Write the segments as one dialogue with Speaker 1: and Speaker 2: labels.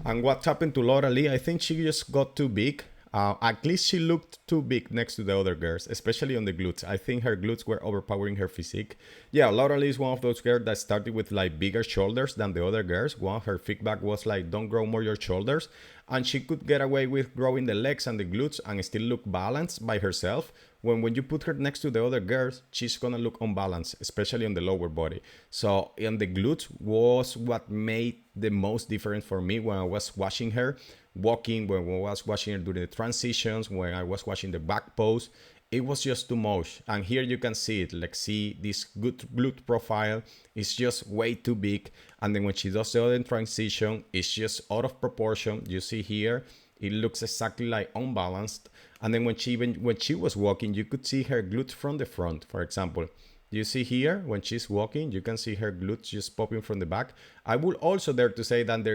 Speaker 1: And what happened to Lauralie? I think she just got too big. At least she looked too big next to the other girls, especially on the glutes. I think her glutes were overpowering her physique. Yeah, Lauralie is one of those girls that started with like bigger shoulders than the other girls. One, her feedback was like, don't grow more your shoulders. And she could get away with growing the legs and the glutes and still look balanced by herself. When you put her next to the other girls, she's gonna look unbalanced, especially on the lower body. So in the glutes was what made the most difference for me when I was watching her walking, when I was watching her doing the transitions, when I was watching the back pose. It was just too much. And here you can see it, like see this good glute profile is just way too big. And then when she does the other transition, it's just out of proportion. You see here, it looks exactly like unbalanced. And then when she was walking, you could see her glutes from the front, for example. You see here, when she's walking, you can see her glutes just popping from the back. I would also dare to say that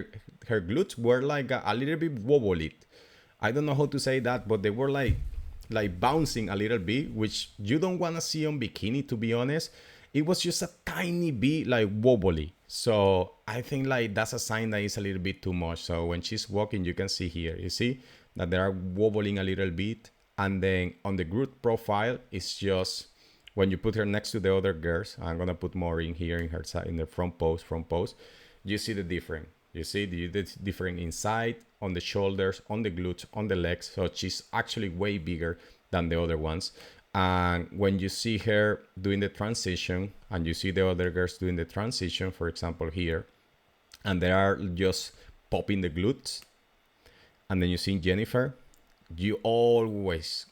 Speaker 1: her glutes were like a little bit wobbly. I don't know how to say that, but they were like bouncing a little bit, which you don't want to see on bikini, to be honest. It was just a tiny bit like wobbly. So I think like that's a sign that it's a little bit too much. So when she's walking, you can see here, you see that they are wobbling a little bit. And then on the glute profile, it's just when you put her next to the other girls. I'm gonna put more in here in her side, in the front pose, you see the difference. You see the different inside, on the shoulders, on the glutes, on the legs. So she's actually way bigger than the other ones. And when you see her doing the transition and you see the other girls doing the transition, for example here, and they are just popping the glutes, and then you see Jennifer, you are always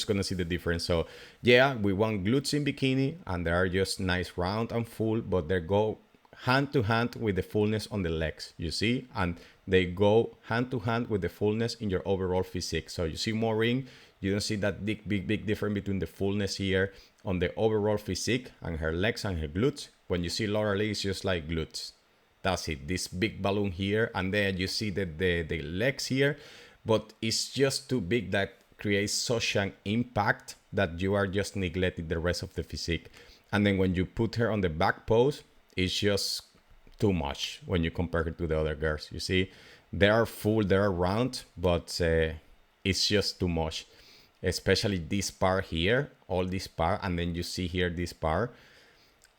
Speaker 1: going to see the difference. So yeah, we want glutes in bikini and they are just nice, round and full, but they go hand to hand with the fullness on the legs, you see, and they go hand to hand with the fullness in your overall physique. So you see Maureen, you don't see that big difference between the fullness here on the overall physique and her legs and her glutes. When you see Lauralie, it's just like glutes. That's it, this big balloon here, and then you see the legs here, but it's just too big that creates such an impact that you are just neglecting the rest of the physique. And then when you put her on the back pose, it's just too much when you compare her to the other girls. You see, they are full, they are round, but it's just too much. Especially this part here, all this part, and then you see here this part.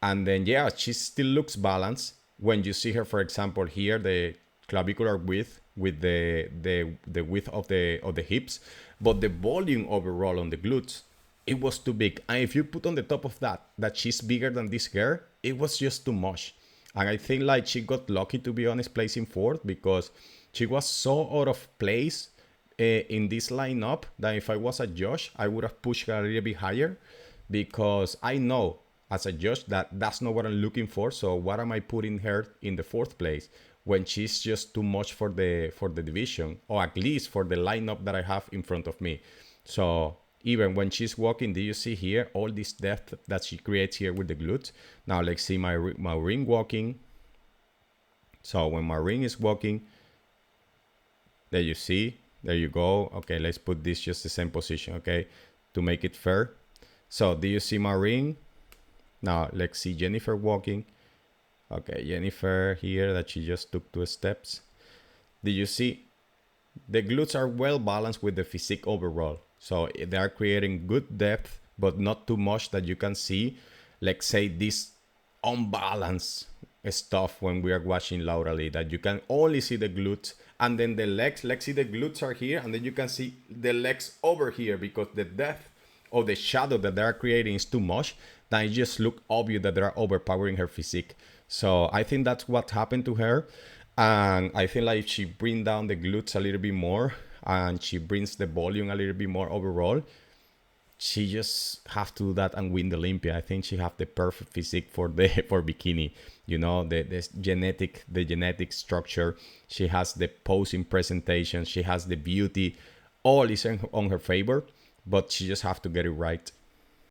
Speaker 1: And then yeah, she still looks balanced. When you see her, for example, here, the clavicular width with the width of the hips, but the volume overall on the glutes, it was too big. And if you put on the top of that she's bigger than this girl, it was just too much. And I think like she got lucky, to be honest, placing fourth, because she was so out of place in this lineup that if I was a judge, I would have pushed her a little bit higher, because I know as a judge that that's not what I'm looking for. So what am I putting her in the fourth place when she's just too much for the division, or at least for the lineup that I have in front of me? So even when she's walking, do you see here all this depth that she creates here with the glutes? Now let's see my ring walking. So when my ring is walking, there you see, there you go. Okay, let's put this just the same position, okay, to make it fair. So do you see my ring? Now let's see Jennifer walking. Okay, Jennifer here, that she just took 2 steps. Do you see? The glutes are well balanced with the physique overall. So they are creating good depth, but not too much that you can see, let's say, this unbalanced stuff when we are watching Lauralie, that you can only see the glutes and then the legs. Let's see, the glutes are here, and then you can see the legs over here, because the depth of the shadow that they are creating is too much. Then it just look obvious that they are overpowering her physique. So I think that's what happened to her. And I think like if she brings down the glutes a little bit more and she brings the volume a little bit more overall, she just have to do that and win the Olympia. I think she have the perfect physique for bikini. You know, the genetic structure. She has the posing presentation. She has the beauty. All is on her favor, but she just have to get it right.